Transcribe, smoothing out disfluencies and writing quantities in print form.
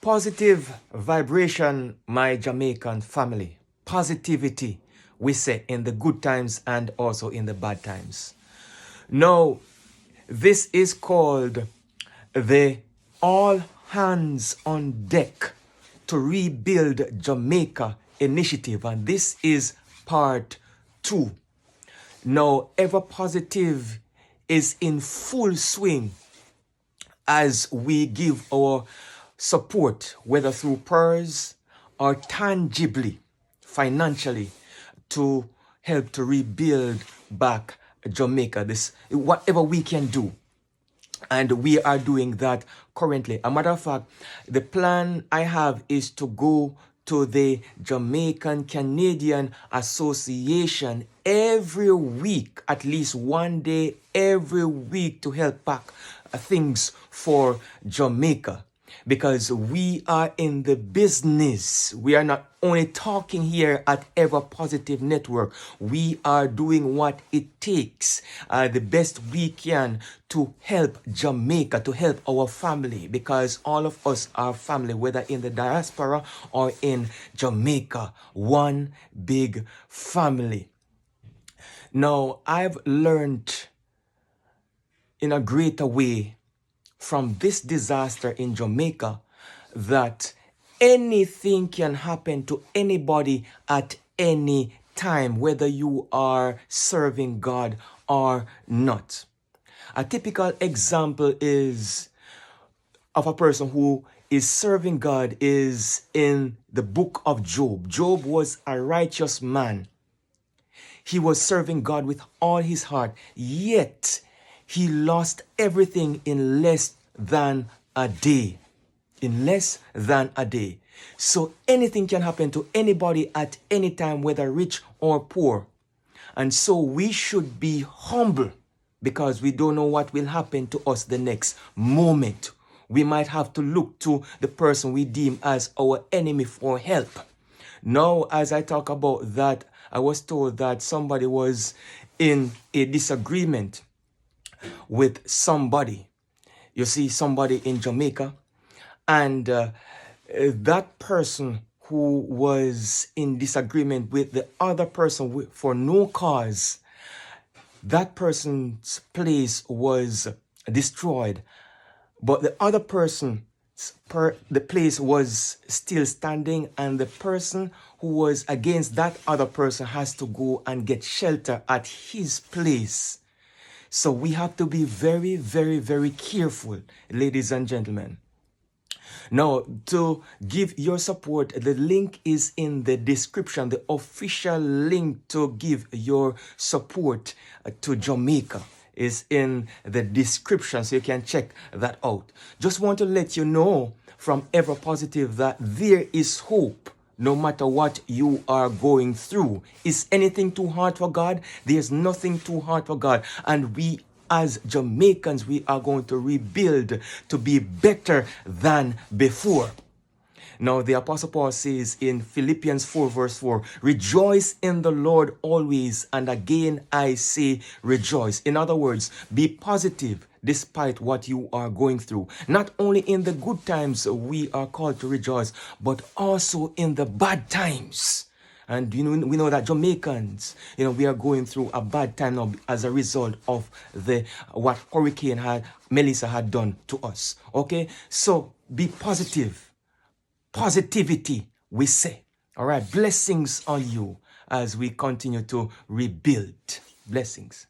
Positive vibration, my Jamaican family. Positivity, we say, in the good times and also in the bad times. Now, this is called the All Hands on Deck to Rebuild Jamaica initiative, and this is part 2. Now, Ever Positive is in full swing as we give our support, whether through prayers or tangibly, financially, to help to rebuild back Jamaica. This, whatever we can do. And we are doing that currently. A matter of fact, the plan I have is to go to the Jamaican Canadian Association every week, at least one day every week, to help pack things for Jamaica. Because we are in the business. We are not only talking here at Ever Positive Network. We are doing what it takes, the best we can, to help Jamaica, to help our family. Because all of us are family, whether in the diaspora or in Jamaica. One big family. Now, I've learned in a greater way from this disaster in Jamaica that anything can happen to anybody at any time, whether you are serving God or not. A typical example is of a person who is serving God is in the book of Job. Job was a righteous man. He was serving God with all his heart, yet he lost everything in less than a day. In less than a day. So anything can happen to anybody at any time, whether rich or poor. And so we should be humble because we don't know what will happen to us the next moment. We might have to look to the person we deem as our enemy for help. Now, as I talk about that, I was told that somebody was in a disagreement with somebody. You see, somebody in Jamaica, and that person who was in disagreement with the other person for no cause, that person's place was destroyed, but the other person, the place was still standing, and the person who was against that other person has to go and get shelter at his place. So we have to be very, very, very careful, ladies and gentlemen. Now, to give your support, the link is in the description, the official link to give your support to Jamaica is in the description, so you can check that out. Just want to let you know from Ever Positive that there is hope. No matter what you are going through. Is anything too hard for God? There's nothing too hard for God. And we as Jamaicans, we are going to rebuild to be better than before. Now, the Apostle Paul says in Philippians 4 verse 4, rejoice in the Lord always, and again I say rejoice. In other words, be positive despite what you are going through. Not only in the good times we are called to rejoice, but also in the bad times. And we know that Jamaicans, we are going through a bad time now as a result of what Hurricane Melissa had done to us. Okay, so be positive. Positivity, we say. All right, blessings on you as we continue to rebuild. Blessings.